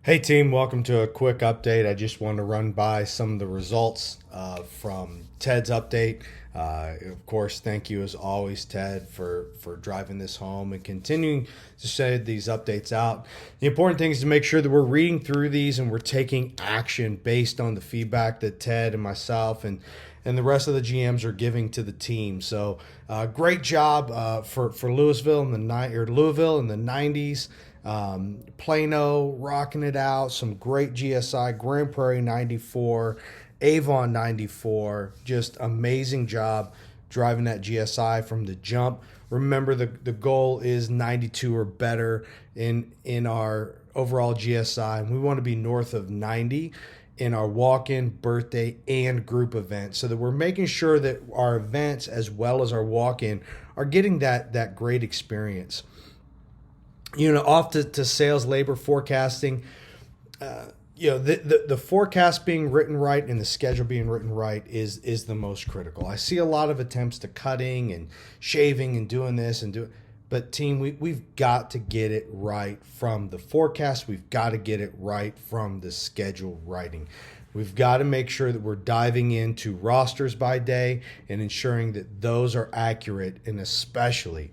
Hey team, welcome to a quick update. I just wanted to run by some of the results from Ted's update. Of course, thank you as always, Ted, for driving this home and continuing to send these updates out. The important thing is to make sure that we're reading through these and we're taking action based on the feedback that Ted and myself and the rest of the GMs are giving to the team. So, great job for Louisville in Louisville in the '90s. Plano rocking it out. Some great GSI. Grand Prairie '94, Avon '94. Just amazing job driving that GSI from the jump. Remember, the goal is 92 or better in our overall GSI, and we want to be north of 90 in our walk-in, birthday, and group events, so that we're making sure that our events as well as our walk-in are getting that great experience. Off to sales, labor, forecasting. The forecast being written right and the schedule being written right is the most critical. I see a lot of attempts to cutting and shaving and doing this and do, but team, we've got to get it right from the forecast. We've got to get it right from the schedule writing. We've got to make sure that we're diving into rosters by day and ensuring that those are accurate, and especially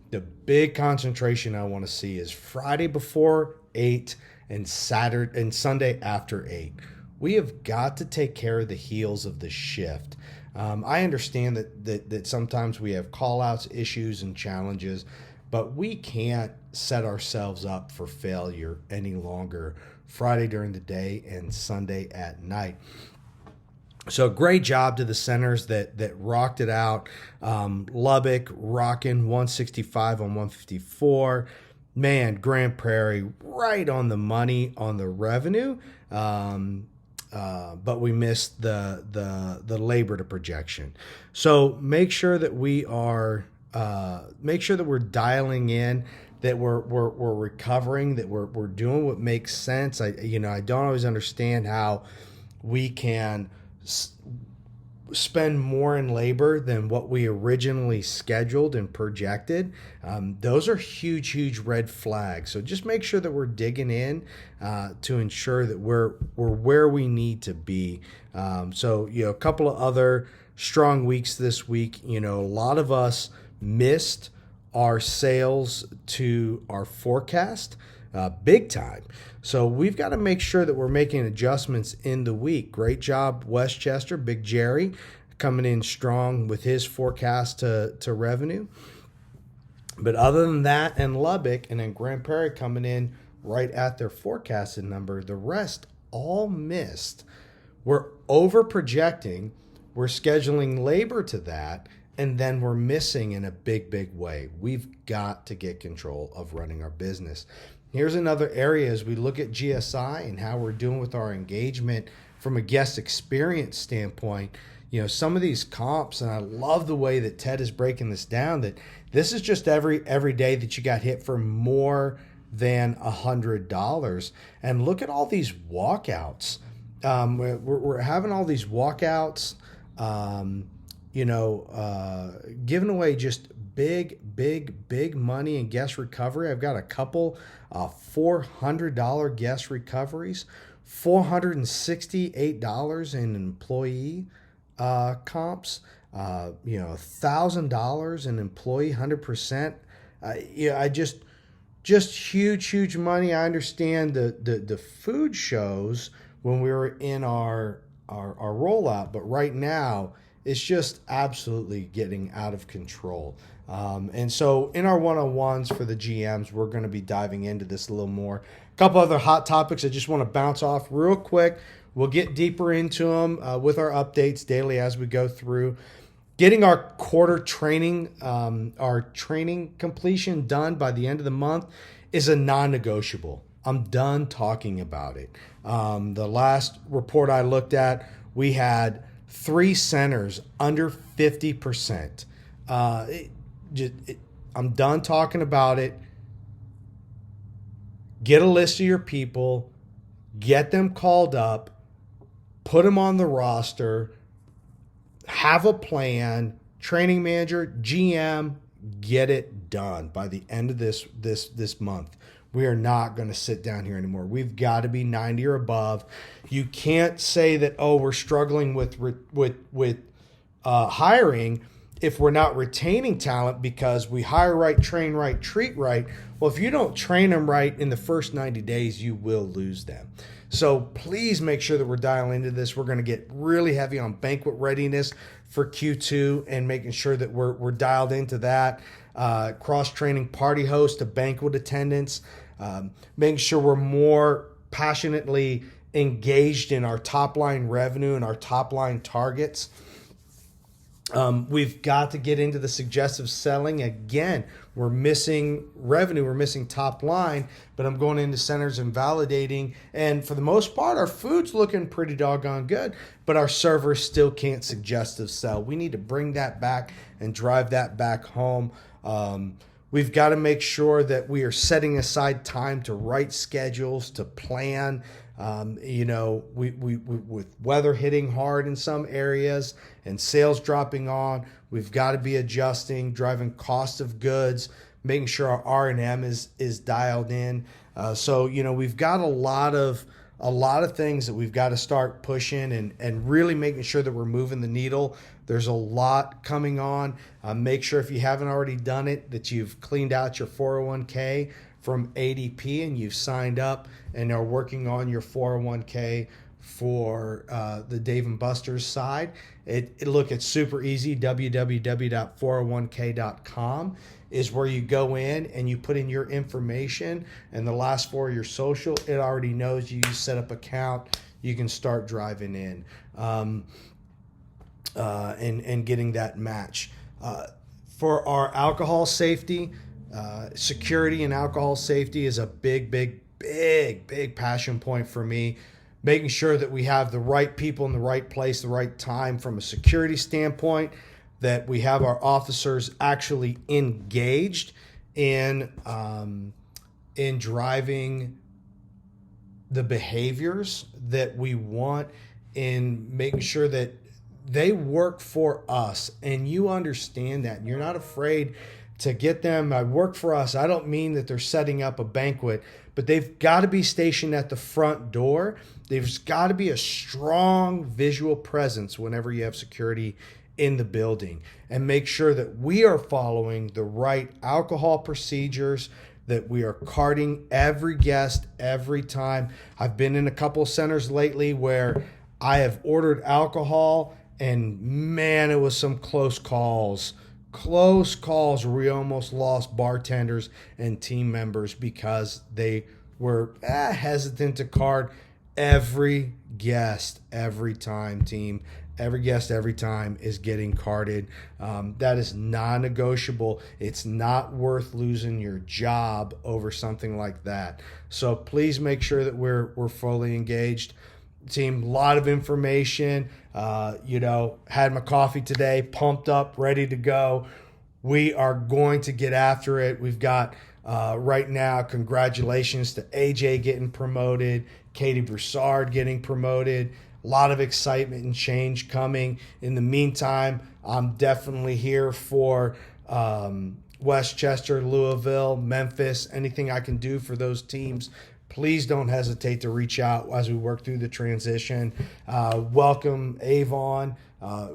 the big concentration I want to see is Friday before 8 and Saturday and Sunday after 8. We have got to take care of the heels of the shift. I understand that sometimes we have call-outs, issues, and challenges, but we can't set ourselves up for failure any longer Friday during the day and Sunday at night. So great job to the centers that rocked it out. Lubbock rocking 165 on 154. Man, Grand Prairie right on the money on the revenue, but we missed the labor to projection. So make sure that we're dialing in, that we're recovering, that we're doing what makes sense. I don't always understand how we can spend more in labor than what we originally scheduled and projected. Those are huge red flags. So just make sure that we're digging in to ensure that we're where we need to be. A couple of other strong weeks this week. A lot of us missed our sales to our forecast big time. So we've got to make sure that we're making adjustments in the week. Great job, Westchester, Big Jerry, coming in strong with his forecast to revenue. But other than that, and Lubbock and then Grand Prairie coming in right at their forecasted number, the rest all missed. We're over projecting. We're scheduling labor to that, and then we're missing in a big way. We've got to get control of running our business. Here's another area as we look at GSI and how we're doing with our engagement from a guest experience standpoint. Some of these comps, and I love the way that Ted is breaking this down, that this is just every day that you got hit for more than $100. And look at all these walkouts. We're having all these walkouts, giving away just big money in guest recovery. I've got a couple $400 guest recoveries, $468 in employee comps, $1,000 in employee 100%. I just huge money. I understand the food shows when we were in our rollout, but right now it's just absolutely getting out of control. And so in our one-on-ones for the GMs, we're going to be diving into this a little more. A couple other hot topics I just want to bounce off real quick. We'll get deeper into them with our updates daily as we go through. Getting our quarter training, our training completion done by the end of the month is a non-negotiable. I'm done talking about it. The last report I looked at, we had 3 centers under 50%. I'm done talking about it. Get a list of your people, get them called up, put them on the roster, have a plan, training manager, GM, get it done by the end of this month. we are not going to sit down here anymore. We've got to be 90 or above. You can't say that, oh, we're struggling with hiring if we're not retaining talent because we hire right, train right, treat right. Well, if you don't train them right in the first 90 days, you will lose them. So please make sure that we're dialing into this. We're going to get really heavy on banquet readiness for Q2 and making sure that we're dialed into that. Cross-training party host to banquet attendants. Making sure we're more passionately engaged in our top-line revenue and our top-line targets. We've got to get into the suggestive selling. Again, we're missing revenue, we're missing top line, but I'm going into centers and validating. And for the most part, our food's looking pretty doggone good, but our servers still can't suggestive sell. We need to bring that back and drive that back home. We've got to make sure that we are setting aside time to write schedules, to plan. We with weather hitting hard in some areas and sales dropping on, we've got to be adjusting, driving cost of goods, making sure our R&M is dialed in. We've got a lot of things that we've got to start pushing and really making sure that we're moving the needle. There's a lot coming on. Make sure if you haven't already done it that you've cleaned out your 401k from ADP and you've signed up and are working on your 401k for the Dave & Buster's side. It's super easy. www.401k.com is where you go in and you put in your information and the last four of your social. It already knows you set up account. You can start driving in and getting that match. For our alcohol safety, security and alcohol safety is a big passion point for me. Making sure that we have the right people in the right place, the right time from a security standpoint, that we have our officers actually engaged in driving the behaviors that we want, in making sure that they work for us and you understand that and you're not afraid to get them. I work for us. I don't mean that they're setting up a banquet, but they've got to be stationed at the front door. There's got to be a strong visual presence whenever you have security in the building, and make sure that we are following the right alcohol procedures, that we are carding every guest every time. I've been in a couple of centers lately where I have ordered alcohol and man, it was some close calls where we almost lost bartenders and team members because they were hesitant to card every guest every time, team. Every guest every time is getting carded. That is non-negotiable. It's not worth losing your job over something like that. So please make sure that we're fully engaged. Team, a lot of information. Had my coffee today, pumped up, ready to go. We are going to get after it. We've got right now, congratulations to AJ getting promoted, Katie Broussard getting promoted. A lot of excitement and change coming. In the meantime, I'm definitely here for Westchester, Louisville, Memphis, anything I can do for those teams. Please don't hesitate to reach out as we work through the transition. Welcome, Avon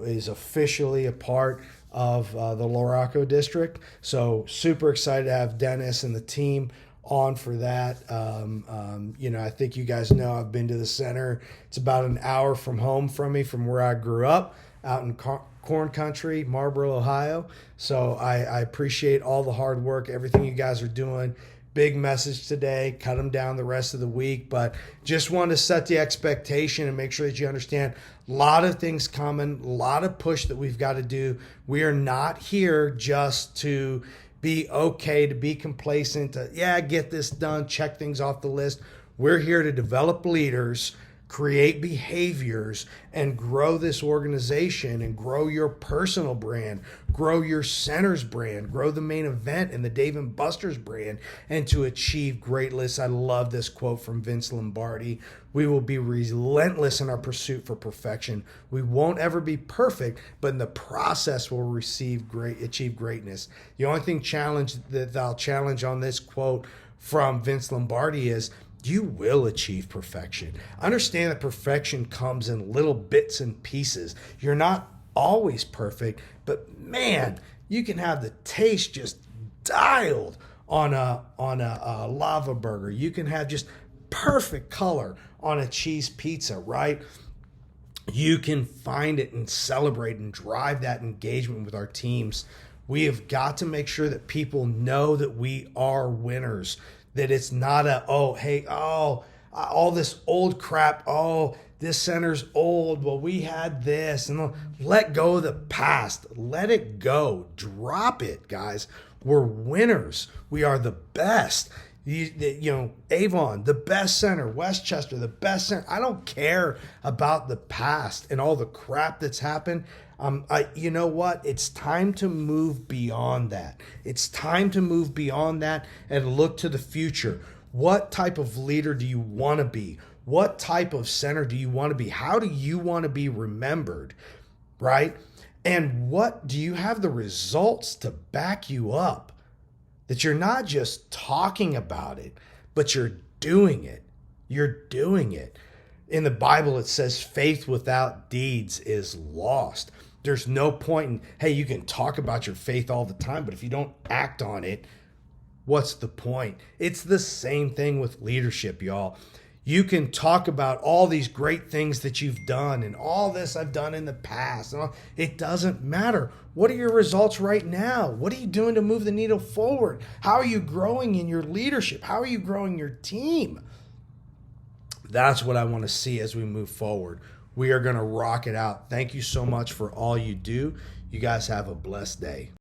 is officially a part of the LaRocco district. So super excited to have Dennis and the team on for that. I think you guys know I've been to the center. It's about an hour from home from me, from where I grew up, out in corn country, Marlboro, Ohio. So I appreciate all the hard work, everything you guys are doing. Big message today. Cut them down the rest of the week, but just want to set the expectation and make sure that you understand a lot of things coming, a lot of push that we've got to do. We are not here just to be okay, to be complacent, to, get this done, check things off the list. We're here to develop leaders, create behaviors, and grow this organization and grow your personal brand, grow your center's brand, grow the main event and the Dave & Buster's brand, and to achieve greatness. I love this quote from Vince Lombardi. We will be relentless in our pursuit for perfection. We won't ever be perfect, but in the process we'll achieve greatness. The only thing that I'll challenge on this quote from Vince Lombardi is you will achieve perfection. Understand that perfection comes in little bits and pieces. You're not always perfect, but man, you can have the taste just dialed on a lava burger. You can have just perfect color on a cheese pizza, right? You can find it and celebrate and drive that engagement with our teams. We have got to make sure that people know that we are winners, that it's not all this old crap. Oh, this center's old. Well, we had this, and let go of the past. Let it go. Drop it, guys. We're winners. We are the best. Avon, the best center. Westchester, the best center. I don't care about the past and all the crap that's happened. You know what? It's time to move beyond that. It's time to move beyond that and look to the future. What type of leader do you want to be? What type of center do you want to be? How do you want to be remembered, right? And what do you have the results to back you up? That you're not just talking about it, but you're doing it. You're doing it. In the Bible, it says faith without deeds is lost. There's no point in, hey, you can talk about your faith all the time, but if you don't act on it, what's the point? It's the same thing with leadership, y'all. You can talk about all these great things that you've done and all this I've done in the past. It doesn't matter. What are your results right now? What are you doing to move the needle forward? How are you growing in your leadership? How are you growing your team? That's what I want to see as we move forward. We are going to rock it out. Thank you so much for all you do. You guys have a blessed day.